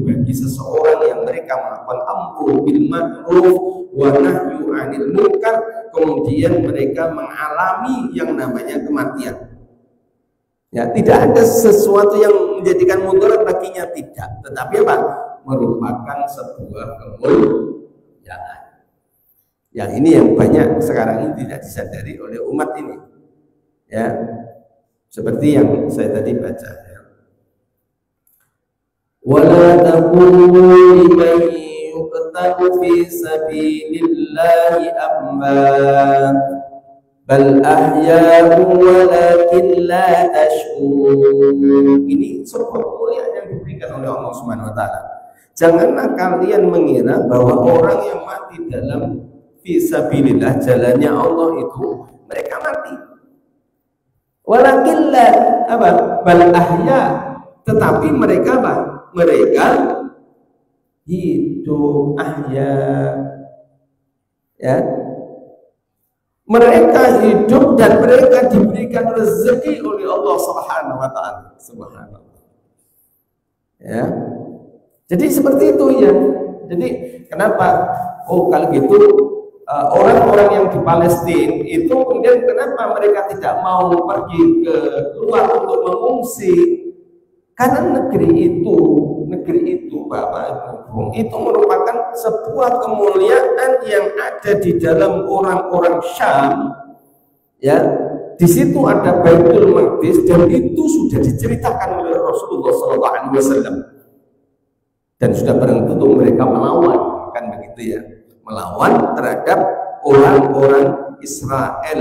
bagi seseorang yang mereka melakukan amru bil ma'ruf wa nahyu 'anil munkar, kemudian mereka mengalami yang namanya kematian. Ya, tidak ada sesuatu yang menjadikan mudarat baginya, tidak, tetapi apa? Merupakan sebuah kemuliaan. Yang ini yang banyak sekarang ini tidak disadari oleh umat ini. Ya. Seperti yang saya tadi baca, ya. Wala taqulu liman yuqtalu fi sabilillahi amwat bal ahya'u walakin la tash'urun. Ini sebuah kemuliaan yang diberikan oleh Allah Subhanahu wa taala. Janganlah kalian mengira bahwa orang yang mati dalam fi sabilillah, jalannya Allah, itu mereka mati. Walakin la apa? Bal ahya, tetapi mereka apa? Mereka hidup, ahya. Ya. Mereka hidup dan mereka diberikan rezeki oleh Allah Subhanahu wa taala. Subhanallah. Ya. Jadi seperti itu ya. Jadi kenapa? Oh, kalau gitu orang-orang yang di Palestina itu kemudian kenapa mereka tidak mau pergi ke luar untuk mengungsi? Karena negeri itu Bapak Ibu, itu merupakan sebuah kemuliaan yang ada di dalam orang-orang Syam. Ya, di situ ada Baitul Maqdis dan itu sudah diceritakan oleh Rasulullah SAW. Dan sudah barang tentu mereka melawan, kan begitu ya, melawan terhadap orang-orang Israel.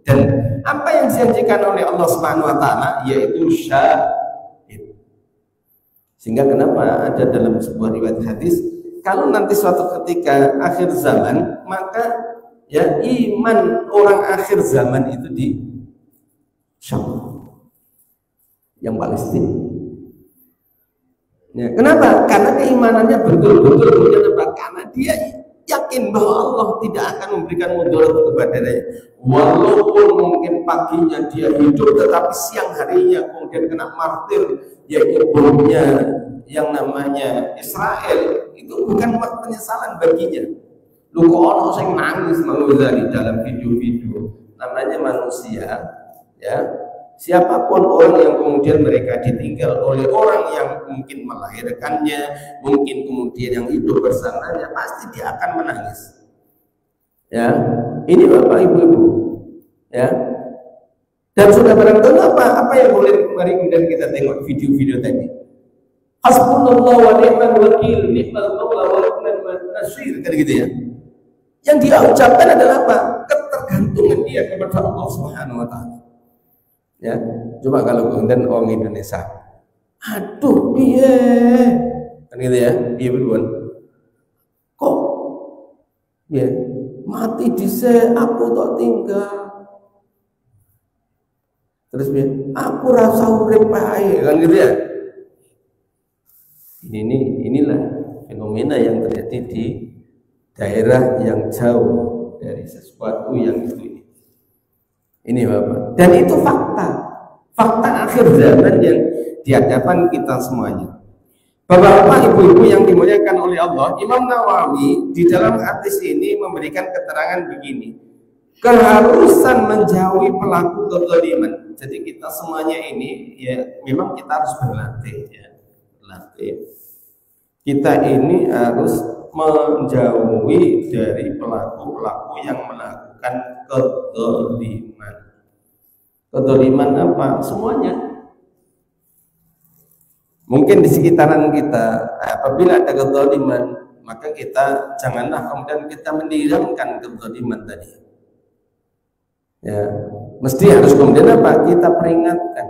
Dan apa yang dijanjikan oleh Allah Subhanahu wa taala yaitu syahid. Sehingga kenapa ada dalam sebuah riwayat hadis, kalau nanti suatu ketika akhir zaman, maka ya iman orang akhir zaman itu di Syam, yang Palestina. Ya, kenapa? Karena keimanannya betul-betul apa? Karena dia yakin bahwa Allah tidak akan memberikan mudarat kepadanya. Walaupun mungkin paginya dia hidup, tetapi siang harinya kemudian kena martir, yaitu bomnya yang namanya Israel, itu bukan penyesalan baginya. Lu kok orang yang nangis malu dari dalam video-video, namanya manusia, ya. Siapapun orang yang kemudian mereka ditinggal oleh orang yang mungkin melahirkannya, mungkin kemudian yang hidup bersamanya, pasti dia akan menangis. Ya, ini Bapak Ibu, ya. Dan sudah barang tentu apa yang boleh, mari kemudian kita tengok video-video tadi. Hasbunallah wa ni'mal wakil, ni'mal maula wa ni'mal nasir, kan gitu ya. Yang dia ucapkan adalah apa? Ketergantungan dia kepada Allah Subhanahu wa taala. Ya, coba kalau kemudian orang Indonesia, aduh piye, kan gitu ya, iya beruan, kok, ya mati dhisik, aku tak tinggal, terus piye, aku rasa urip ae, kan gitu ya. Inilah fenomena yang terjadi di daerah yang jauh dari sesuatu yang itu. Ini Bapak, dan itu fakta akhir zaman yang di hadapan kita semuanya. Bapak-bapak, ibu-ibu yang dimuliakan oleh Allah, Imam Nawawi di dalam hadis ini memberikan keterangan begini, keharusan menjauhi pelaku kezaliman. Jadi kita semuanya ini ya memang kita harus berlatih ya, berlatih. Kita ini harus menjauhi dari pelaku-pelaku yang melakukan kezaliman. Kezaliman apa? Semuanya. Mungkin di sekitaran kita, apabila ada kezaliman, maka kita janganlah kemudian kita mendiamkan kezaliman tadi. Ya, mesti harus kemudian apa? Kita peringatkan.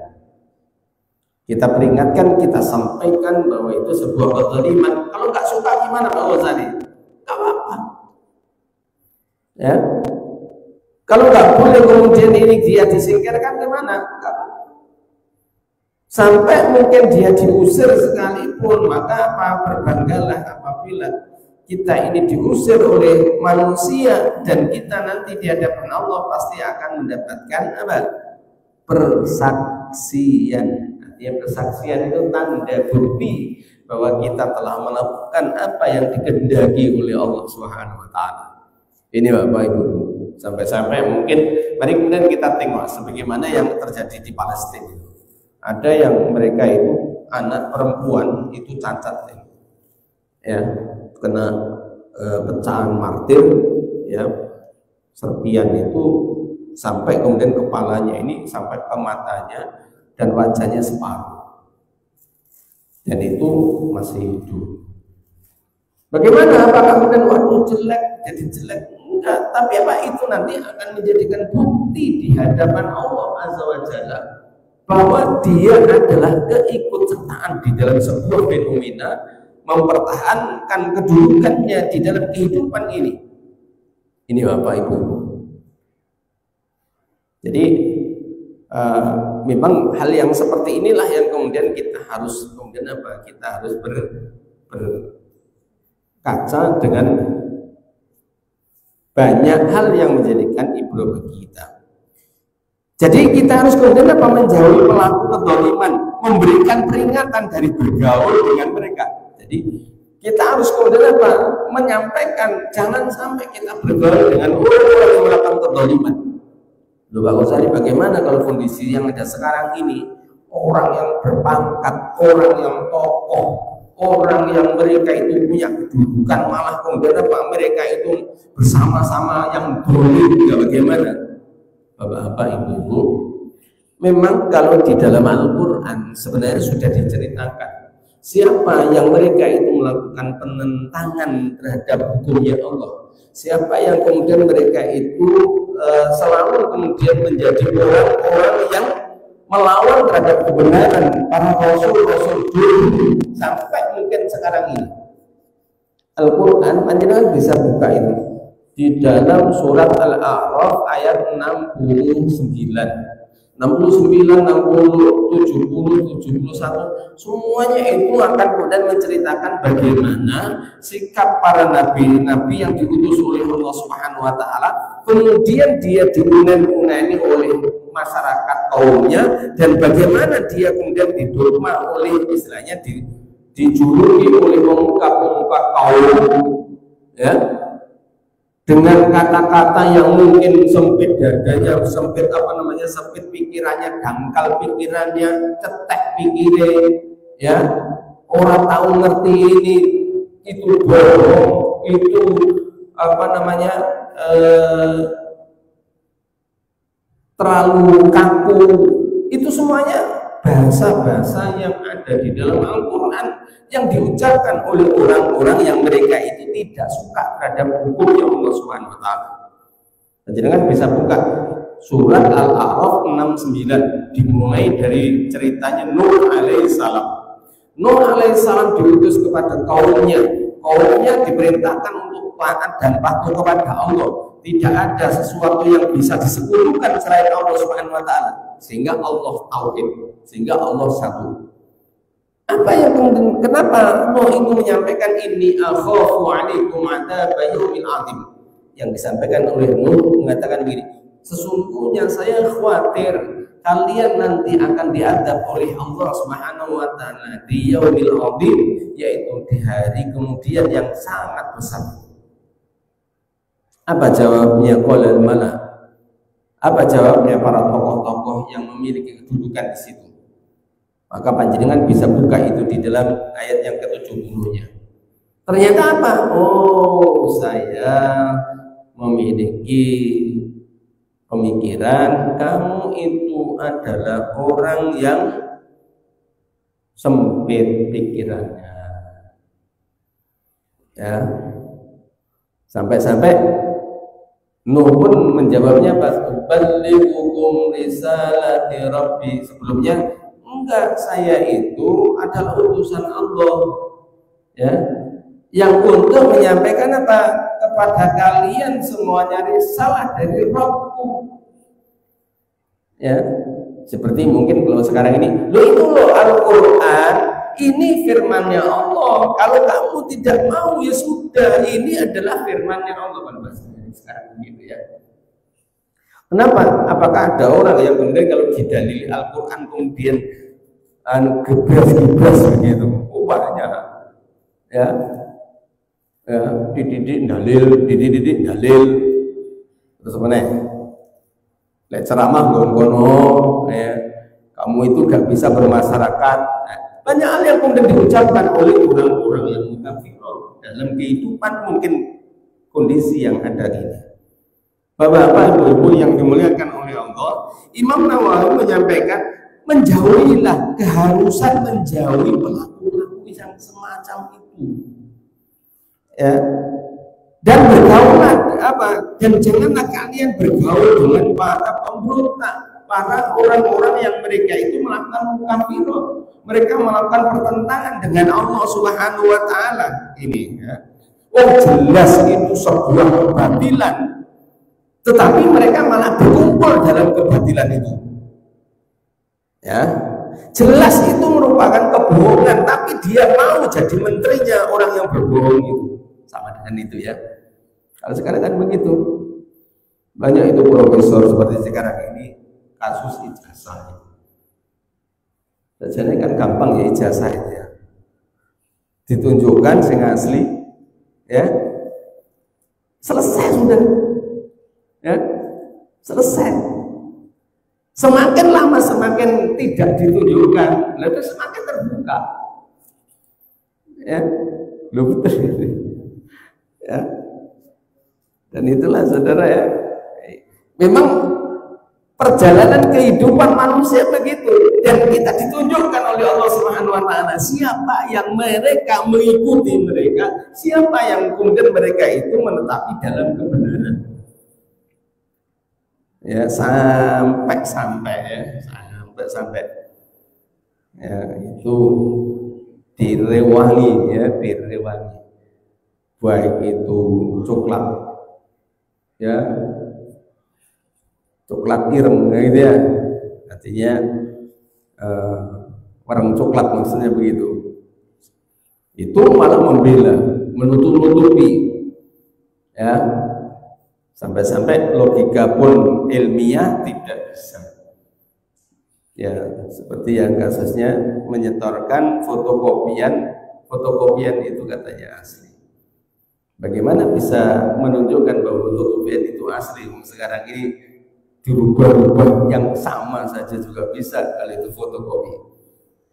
Kita peringatkan, kita sampaikan bahwa itu sebuah kezaliman. Kalau nggak suka gimana Pak Ghazali? Nggak apa-apa. Ya. Kalau nggak boleh kemudian ini dia disingkirkan gimana? Nggak apa-apa. Sampai mungkin dia diusir sekalipun, maka apa? Berbanggalah apabila kita ini diusir oleh manusia dan kita nanti di hadapan Allah pasti akan mendapatkan apa? Persaksian. Artinya persaksian itu tanda bukti bahwa kita telah melakukan apa yang dikehendaki oleh Allah Subhanahu wa taala. Ini Bapak Ibu. Sampai-sampai mungkin mari kemudian kita tengok sebagaimana yang terjadi di Palestina. Ada yang mereka itu anak perempuan itu cacat ya, kena pecahan martir ya, serpian itu sampai kemudian kepalanya ini sampai ke matanya dan wajahnya separuh, dan itu masih hidup. Bagaimana? Apakah kemudian waduh jelek jadi jelek? Enggak, tapi apa itu nanti akan menjadikan bukti di hadapan Allah Azza wa Jalla bahwa dia adalah keikutsertaan di dalam sebuah fenomena, mempertahankan kedudukannya di dalam kehidupan ini. Ini Bapak Ibu. Jadi memang hal yang seperti inilah yang kemudian kita harus kita harus berkaca dengan banyak hal yang menjadikan ibrah bagi kita. Jadi kita harus kemudian menjauhi pelaku kezaliman, memberikan peringatan dari bergaul dengan mereka. Jadi kita harus kemudian menyampaikan jangan sampai kita bergaul dengan orang-orang yang melakukan kezaliman. Loh Pak Ghazali, bagaimana kalau kondisi yang ada sekarang ini, orang yang berpangkat, orang yang tokoh, orang yang mereka itu punya kedudukan, malah kemudian mereka itu bersama-sama yang boleh, bagaimana? Bapak-bapak, ibu-ibu, memang kalau di dalam Al-Quran sebenarnya sudah diceritakan siapa yang mereka itu melakukan penentangan terhadap hukumnya Allah, siapa yang kemudian mereka itu selalu kemudian menjadi orang-orang yang melawan terhadap kebenaran para rasul-rasul dulu sampai mungkin sekarang ini. Al-Quran panjenengan bisa buka itu di dalam surat Al-A'raf ayat 69, 60, 70, 71, semuanya itu akan kemudian menceritakan bagaimana sikap para nabi-nabi yang diutus oleh Allah Subhanahu wa taala, kemudian dia diunani oleh masyarakat kaumnya, dan bagaimana dia kemudian didogma oleh istilahnya dijuluki oleh pemuka-pemuka kaum ya, dengan kata-kata yang mungkin sempit dadanya, sempit sempit pikirannya, dangkal pikirannya, cetek pikirnya ya, orang tahu ngerti ini itu bohong, itu terlalu kaku. Itu semuanya bahasa-bahasa yang ada di dalam Al-Quran yang diucapkan oleh orang-orang yang mereka itu tidak suka terhadap hukumnya Allah Subhanahu wa taala. Jangan bisa buka surat Al-A'raf 69, dimulai dari ceritanya Nuh alaihissalam. Nuh alaihissalam diutus kepada kaumnya diperintahkan untuk taat dan patuh kepada Allah. Tidak ada sesuatu yang bisa disekutukan selain Allah Subhanahu wa taala, sehingga Allah tauhid, sehingga Allah satu. Apa yang kemudian, kenapa Nuh itu menyampaikan ini akhafu alaikum adzab yaumil azim? Yang disampaikan oleh Nuh mengatakan begini, sesungguhnya saya khawatir kalian nanti akan diadab oleh Allah Subhanahu wa taala di yaumil azim, yaitu di hari kemudian yang sangat besar. Apa jawabnya qaulul mala? Apa jawabnya para tokoh-tokoh yang memiliki kedudukan di situ? Maka panjenengan bisa buka itu di dalam ayat yang ke-70-nya. Ternyata apa? Oh, saya memiliki pemikiran kamu itu adalah orang yang sempit pikirannya. Ya. Sampai-sampai Nuh pun menjawabnya ballighukum risalati rabbi. Sebelumnya enggak, saya itu adalah utusan Allah ya, yang untuk menyampaikan apa kepada kalian semuanya risalah dari Rabbku ya. Seperti mungkin kalau sekarang ini itu Al-Quran, ini firmannya Allah, kalau kamu tidak mau ya sudah, ini adalah firmannya Allah. Sekarang gitu ya. Kenapa? Apakah ada orang yang kemudian kalau didalili Al-Quran kemudian gebras begitu? banyak. Ya, dididik dalil, terus mana? Lek ceramah gono, ya, kamu itu gak bisa bermasyarakat. Nah, banyak hal yang kemudian diucapkan oleh orang-orang yang munafik dalam kehidupan mungkin kondisi yang ada ini. Bapak-bapak, ibu-ibu yang dimuliakan oleh Allah, Imam Nawawi menyampaikan menjauhilah, keharusan menjauhi pelaku-pelaku yang semacam itu. Ya. Dan bergaulah dan janganlah kalian bergaul dengan para pemberontak, para orang-orang yang mereka itu melakukan kafirun, mereka melakukan pertentangan dengan Allah Subhanahu wa taala. Ini ya. Oh, jelas itu sebuah kebatilan, tetapi mereka malah berkumpul dalam kebatilan itu. Ya, jelas itu merupakan kebohongan, tapi dia mau jadi menterinya orang yang berbohong itu. Sama dengan itu ya. Kalau sekarang kan begitu. Banyak itu profesor seperti sekarang ini kasus ijazah. Jadi kan gampang ya ijazah itu ya. Ditunjukkan sing asli, ya. Selesai sudah. Ya. Selesai. Semakin lama semakin tidak ditunjukkan, lalu semakin terbuka. Ya. Lu betul. Ya. Dan itulah saudara ya, memang perjalanan kehidupan manusia begitu, dan kita ditunjukkan oleh Allah Subhanahu wa taala siapa yang mereka mengikuti mereka, siapa yang kemudian mereka itu menetapi dalam kebenaran. Ya, sampai ya, itu direwangi ya, baik itu coklat ya, coklat ireng gitu ya, artinya warna coklat maksudnya begitu, itu malah membela, menutup-nutupi ya, sampai-sampai logika pun ilmiah tidak bisa ya, seperti yang kasusnya menyetorkan fotokopian itu katanya asli. Bagaimana bisa menunjukkan bahwa fotokopian itu asli? Sekarang ini dirubah-rubah yang sama saja juga bisa kalau itu fotokopi.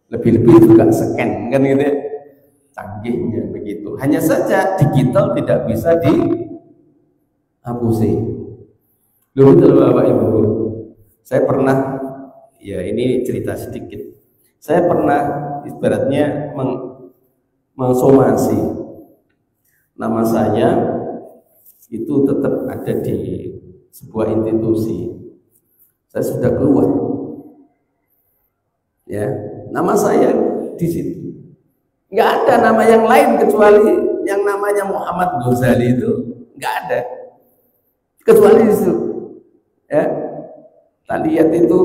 Lebih-lebih juga scan kan gitu ya. Canggihnya begitu. Hanya saja digital tidak bisa dihapusi. Loh betul Bapak Ibu. Saya pernah, ya ini cerita sedikit. Saya pernah ibaratnya mensomasi. Nama saya itu tetap ada di sebuah institusi. Saya sudah keluar, ya, nama saya di situ. Nggak ada nama yang lain kecuali yang namanya Muhammad Ghazali itu, nggak ada kecuali itu. Ya, tak lihat itu,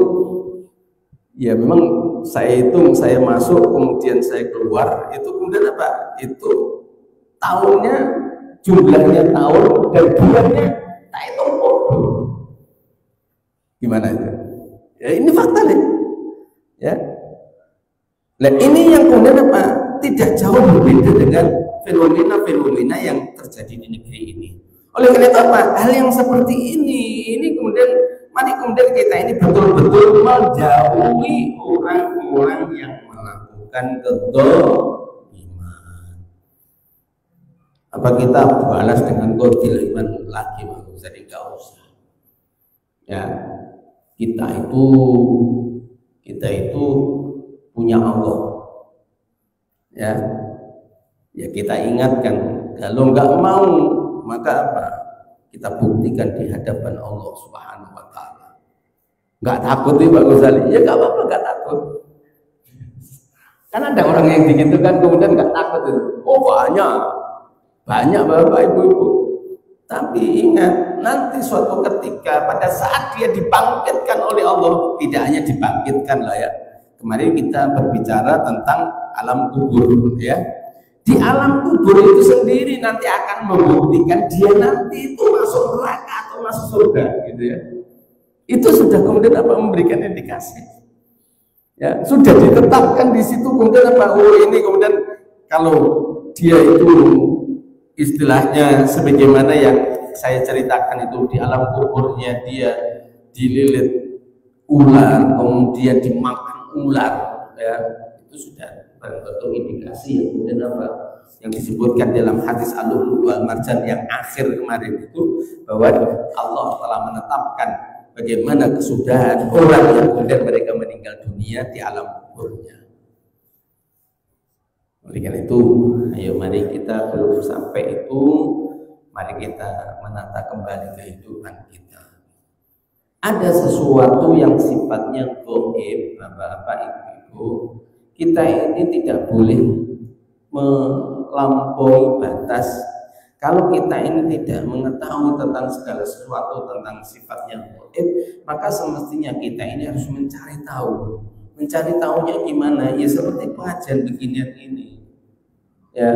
ya memang saya masuk kemudian saya keluar itu kemudian apa? Itu tahunnya, jumlahnya tahun dan bulannya tak hitung bodoh. Gimana itu? Ya ini fakta nih. Ya. Nah ini yang kemudian apa? Tidak jauh berbeda dengan fenomena-fenomena yang terjadi di negeri ini. Oleh karena itu apa? Hal yang seperti ini kemudian mari kemudian kita ini betul-betul menjauhi orang-orang yang melakukan kedoliman. Apa kita balas dengan kedoliman lagi? Jadi nggak usah. Ya, kita itu punya Allah. Ya, kita ingatkan. Kalau nggak mau, maka apa? Kita buktikan di hadapan Allah Subhanahu wa taala. Nggak takut nih Pak Ghazali? Ya nggak apa-apa, nggak takut. Kan ada orang yang begitu kan kemudian nggak takut itu. Oh banyak Bapak Ibu-ibu. Tapi ingat, nanti suatu ketika pada saat dia dibangkitkan oleh Allah, tidak hanya dibangkitkan lah ya. Kemarin kita berbicara tentang alam kubur ya. Di alam kubur itu sendiri nanti akan membuktikan dia nanti itu masuk neraka atau masuk surga gitu ya. Itu sudah kemudian apa memberikan indikasi. Ya, sudah ditetapkan di situ kemudian apa? Oh ini kemudian kalau dia itu istilahnya sebagaimana yang saya ceritakan itu, di alam kuburnya dia dililit ular, kemudian dimakan ular, ya, itu sudah bentuk indikasi ya. Kemudian apa yang disebutkan dalam hadis Al-Lu'lu' wal Marjan yang akhir kemarin itu, bahwa Allah telah menetapkan bagaimana kesudahan orang yang kemudian mereka meninggal dunia di alam kuburnya. Oleh karena itu, ayo mari kita belum sampai itu, mari kita menata kembali kehidupan kita. Ada sesuatu yang sifatnya gaib, Bapak-bapak, Ibu-ibu, kita ini tidak boleh melampaui batas. Kalau kita ini tidak mengetahui tentang segala sesuatu tentang sifatnya gaib, maka semestinya kita ini harus mencari tahu. Mencari tahunya gimana? Ya seperti pengajian beginian ini. Ya,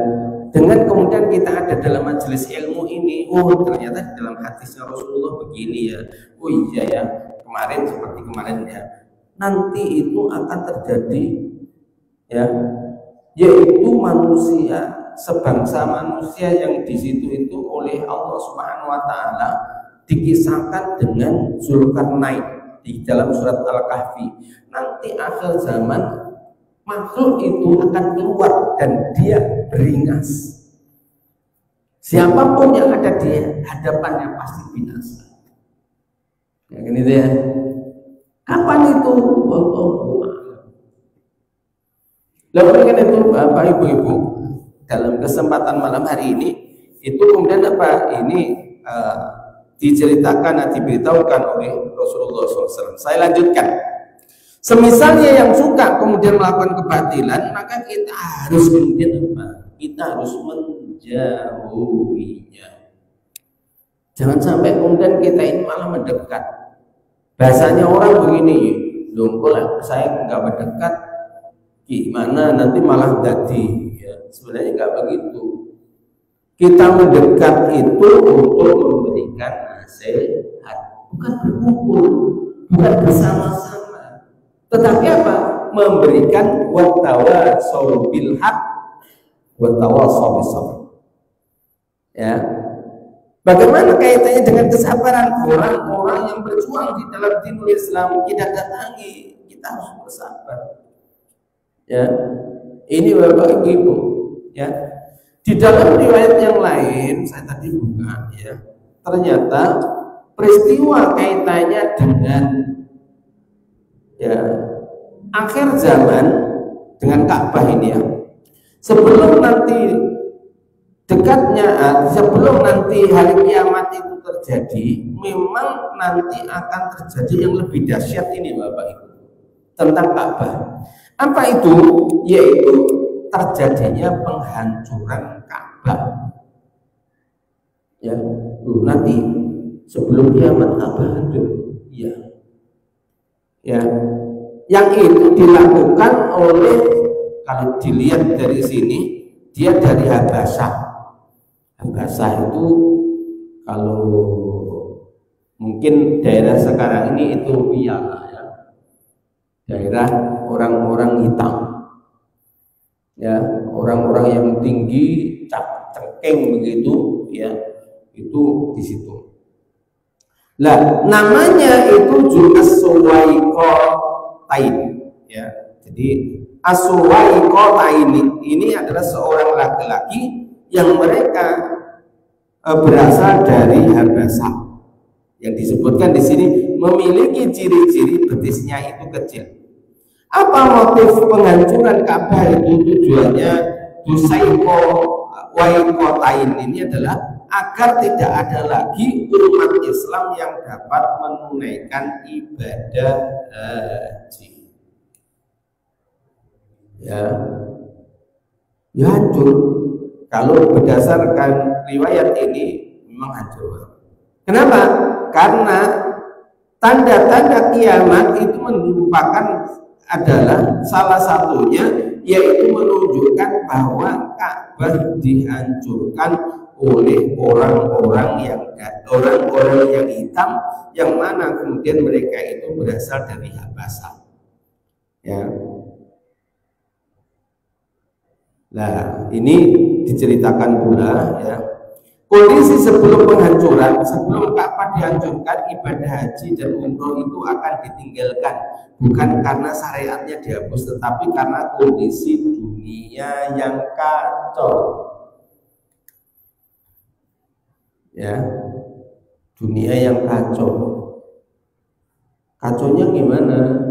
dengan kemudian kita ada dalam majelis ilmu ini, oh ternyata dalam hadisnya Rasulullah begini ya. Oh iya ya, kemarin seperti kemarin ya. Nanti itu akan terjadi ya, yaitu manusia, sebangsa manusia yang di situ itu oleh Allah Subhanahu wa taala dikisahkan dengan Zulkarnain di dalam surat Al-Kahfi. Nanti akhir zaman makhluk itu akan keluar dan dia beringas. Siapapun yang ada di hadapannya pasti binasa. Yang ini dia. Kapan itu? Lalu kan itu Bapak Ibu-ibu, dalam kesempatan malam hari ini itu kemudian apa? Ini diceritakan, diberitahukan oleh Rasulullah SAW. Saya lanjutkan. Semisalnya yang suka kemudian melakukan kebatilan, maka kita harus kemudian apa? Kita harus menjauhinya. Jangan sampai kemudian kita ini malah mendekat. Bahasanya orang begini, loh kalau saya nggak mendekat, gimana nanti malah jadi. Ya, sebenarnya nggak begitu. Kita mendekat itu untuk memberikan nasihat, bukan berkumpul, bukan bersama-sama. Tetapi apa? Memberikan watawasau bil haq watawasau bis sabr. Ya. Bagaimana kaitannya dengan kesabaran orang-orang yang berjuang di dalam dinul Islam? Kita datangi, kita harus bersabar. Ya. Ini Bapak Ibu, ya. Di dalam riwayat yang lain saya tadi buka ya. Ternyata peristiwa kaitannya dengan ya akhir zaman dengan Ka'bah ini ya, sebelum nanti dekatnya, sebelum nanti hari kiamat itu terjadi, memang nanti akan terjadi yang lebih dahsyat ini Bapak Ibu, tentang Ka'bah. Apa itu? Yaitu terjadinya penghancuran Ka'bah. Ya, nanti sebelum kiamat Ka'bah hancur. Ya. Ya, yang itu dilakukan oleh, kalau dilihat dari sini, dia dari Habasyah. Habasyah itu kalau mungkin daerah sekarang ini Ethiopia ya, daerah orang-orang hitam, ya, orang-orang yang tinggi, cengkeng begitu, ya, itu di situ. Lah, namanya itu juga As-Suwaiqatain ya. Jadi As-Suwaiqatain ini adalah seorang laki-laki yang mereka berasal dari Habasyah. Yang disebutkan di sini memiliki ciri-ciri betisnya itu kecil. Apa motif penghancuran Ka'bah itu? Tujuannya As-Suwaiqatain ini adalah agar tidak ada lagi umat Islam yang dapat menunaikan ibadah haji. Ya hancur. Kalau berdasarkan riwayat ini memang hancur. Kenapa? Karena tanda-tanda kiamat itu merupakan adalah salah satunya, yaitu menunjukkan bahwa Ka'bah dihancurkan oleh orang-orang yang hitam, yang mana kemudian mereka itu berasal dari Habasyah. Ya. Nah, ini diceritakan pula ya. Kondisi sebelum penghancuran, sebelum Ka'bah dihancurkan, ibadah haji dan umroh itu akan ditinggalkan, bukan karena syariatnya dihapus, tetapi karena kondisi dunia yang kacau. Ya, dunia yang kacau. Kacaunya gimana?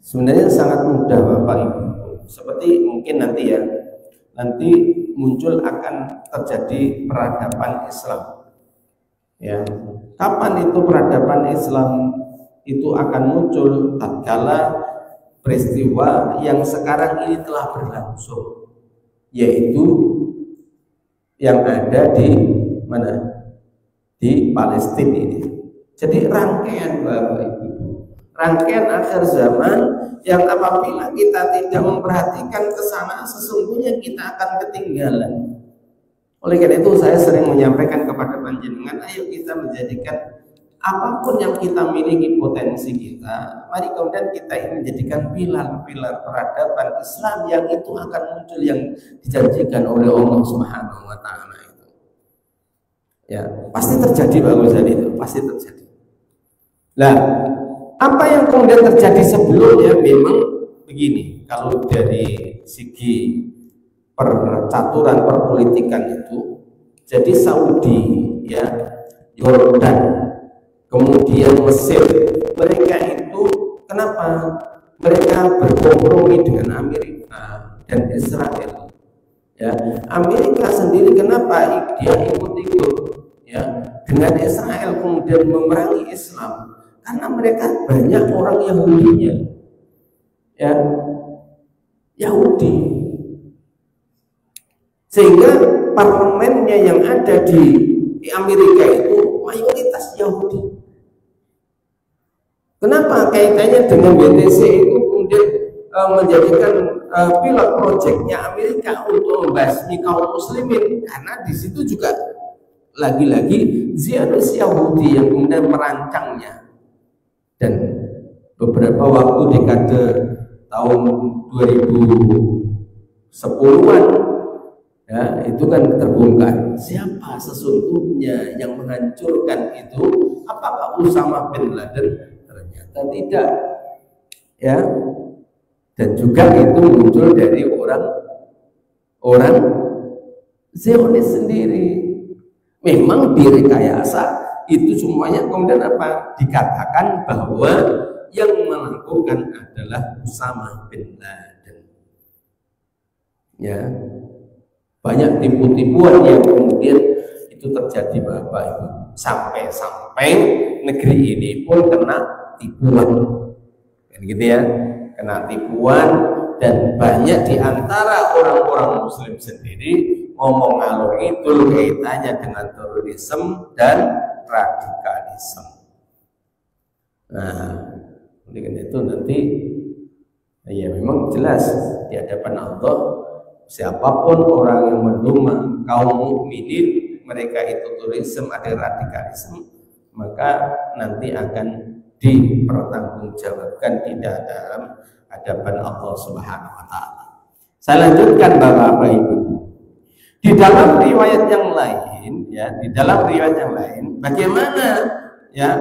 Sebenarnya sangat mudah Bapak Ibu. Seperti mungkin nanti ya, nanti muncul akan terjadi peradaban Islam. Ya, kapan itu peradaban Islam itu akan muncul? Tatkala peristiwa yang sekarang ini telah berlangsung, yaitu yang ada di mana? Di Palestina ini. Jadi rangkaian Bapak Ibu, rangkaian akhir zaman yang apabila kita tidak memperhatikan ke sana, sesungguhnya kita akan ketinggalan. Oleh karena itu saya sering menyampaikan kepada panjenengan, ayo kita menjadikan apapun yang kita miliki potensi kita, mari kemudian kita ini menjadikan pilar-pilar peradaban Islam yang itu akan muncul, yang dijanjikan oleh Allah Subhanahu wa taala itu. Ya, pasti terjadi Pak Ghazali, itu pasti terjadi. Nah, apa yang kemudian terjadi sebelumnya memang begini, kalau dari segi percaturan perpolitikan itu, jadi Saudi, ya, Yordan, kemudian Mesir, mereka itu kenapa? Mereka berkompromi dengan Amerika dan Israel. Ya, Amerika sendiri kenapa dia ikut-ikut ya dengan Israel kemudian memerangi Islam? Karena mereka banyak orang Yahudinya, ya, Yahudi, sehingga parlemennya yang ada di Amerika itu mayoritas Yahudi. Kenapa kaitannya dengan BTC itu kemudian menjadikan pilot proyeknya Amerika untuk membasmi kaum muslimin? Karena di situ juga lagi-lagi Zionis Yahudi yang kemudian merancangnya. Dan beberapa waktu dekade tahun 2010-an ya, itu kan terbongkar siapa sesungguhnya yang menghancurkan itu. Apakah Usama bin Laden? Ternyata tidak, ya. Dan juga itu muncul dari orang Zionis sendiri. Memang direkayasa itu semuanya, kemudian apa? Dikatakan bahwa yang melakukan adalah Usama bin Laden. Ya, banyak tipu-tipuan yang kemudian itu terjadi Bapak Ibu, sampai negeri ini pun kena tipuan, kan gitu ya, kena tipuan. Dan banyak diantara orang-orang Muslim sendiri ngomong ngalor ngidul kaitannya dengan terorisme dan radikalisme. Nah, dengan itu nanti ya memang jelas di hadapan Allah, siapapun orang yang menduma kaum mukminin mereka itu terorisme, ada radikalisme, maka nanti akan dipertanggungjawabkan di dalam hadapan Allah Subhanahu wa taala. Saya lanjutkan Bapak Ibu. Di dalam riwayat yang lain, ya, di dalam riwayat yang lain, bagaimana ya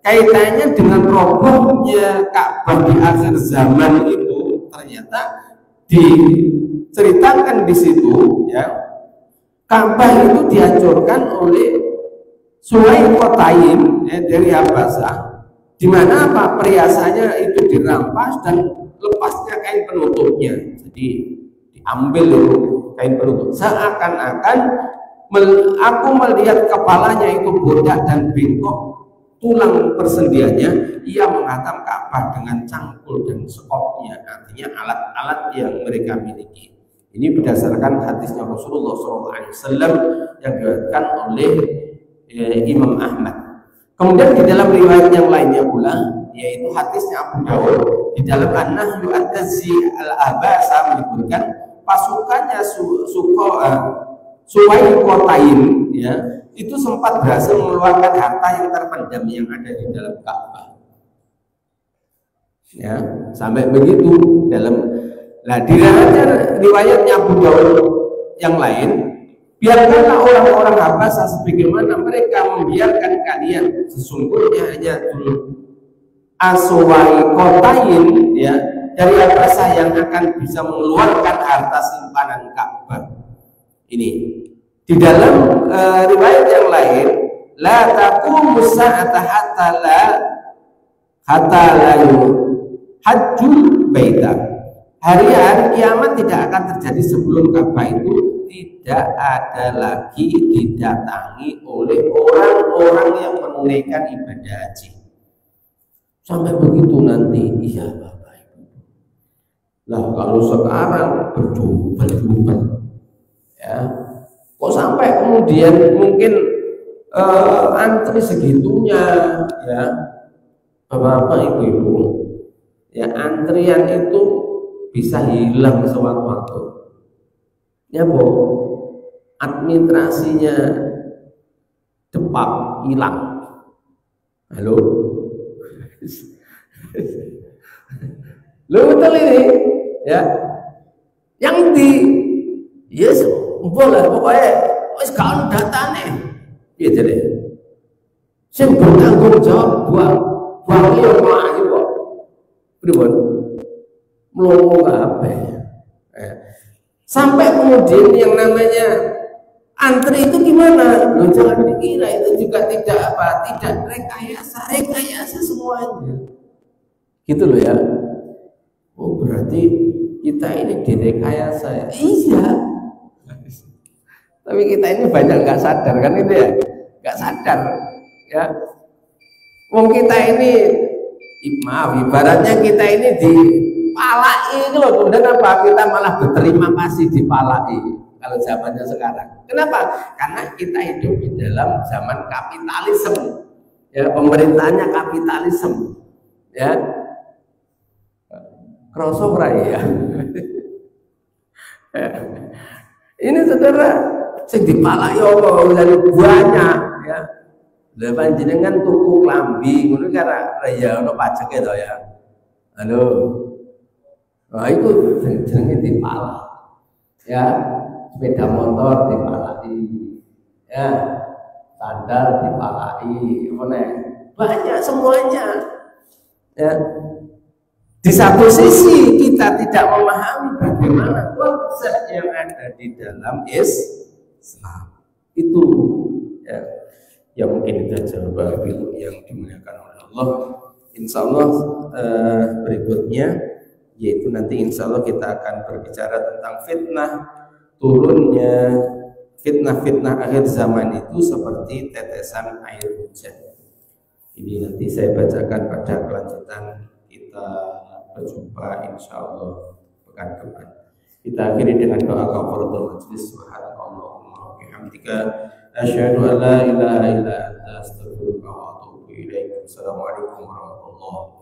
kaitannya dengan robohnya Ka'bah di akhir zaman itu? Ternyata diceritakan di situ, ya, Ka'bah itu dihancurkan oleh Suwaikotain, ya, dari Habasah, di mana apa? Perhiasannya itu dirampas dan lepasnya kain penutupnya. Jadi diambil itu kain penutup. Seakan-akan aku melihat kepalanya itu bodak dan bengkok, tulang persendiannya. Ia menghantam Ka'bah dengan cangkul dan sekopnya, artinya alat-alat yang mereka miliki. Ini berdasarkan hadisnya Rasulullah SAW yang diriwayatkan oleh Imam Ahmad. Kemudian di dalam riwayat yang lainnya pula, yaitu hadisnya Abu Dawud, di dalam An-Nahyu At-Tazi Al-Abasa menyebutkan pasukannya Suwaikotain, ya, itu sempat berhasil mengeluarkan harta yang terpendam yang ada di dalam Ka'bah. Ya, sampai begitu dalam Nah, riwayatnya Abu Daud yang lain, biarkanlah orang-orang Habasah sebagaimana mereka membiarkan kalian, sesungguhnya hanya aswai kotain ya dari Habasah yang akan bisa mengeluarkan harta simpanan Ka'bah. Ini di dalam riwayat yang lain, la taqumu sa'ata hatta la hajjul baita. Hari-hari kiamat tidak akan terjadi sebelum Ka'bah itu tidak ada lagi didatangi oleh orang-orang yang menunaikan ibadah haji. Sampai begitu nanti, iya Bapak Ibu. Nah, kalau sekarang berjubel-jubel, ya, kok sampai kemudian mungkin antri segitunya, ya, Bapak Ibu, ya antrian itu bisa hilang sewaktu-waktu. Ya Bu, administrasinya cepat hilang. Halo, lu betul ini, ya? Yang di, yes, boleh pokoknya, wis gak datane, iya jadi. Saya bertanggung jawab buang yang maju kok, pribon. Melongo apa ya? Sampai kemudian yang namanya antri itu gimana? Loh, jangan dikira itu juga tidak rekayasa semuanya. Gitu loh ya. Oh, berarti kita ini direkayasa ya? Iya. Tapi kita ini banyak nggak sadar kan itu ya? Nggak sadar ya. Wong kita ini, maaf, ibaratnya kita ini dipalai itu loh, kemudian apa? Kita malah berterima kasih dipalai kalau zamannya sekarang. Kenapa? Karena kita hidup di dalam zaman kapitalisme, ya, pemerintahnya kapitalisme, ya. Kroso ya. Ini saudara, sing dipalai Allah dari banyak, ya. Lah panjenengan tuku klambi ngono karena ya ono pajeke to ya. Halo. Nah, itu jenenge dipalak. Ya, sepeda motor dipalaki. Ya, sandal dipalaki, banyak semuanya. Ya. Di satu sisi kita tidak memahami bagaimana konsep yang ada di dalam Islam. Itu ya. Ya mungkin itu saja Bapak Ibu yang dimuliakan oleh Allah. Insya Allah berikutnya yaitu nanti insya Allah kita akan berbicara tentang fitnah turunnya fitnah akhir zaman itu seperti tetesan air hujan. Ini nanti saya bacakan pada kelanjutan kita berjumpa insya Allah pekan depan. Kita akhiri dengan doa kafaratul majlis. Subhanallahumma wa bihamdika asyhadu an la ilaha illa anta astaghfiruka wa atubu ilaik. Assalamualaikum warahmatullahi wabarakatuh.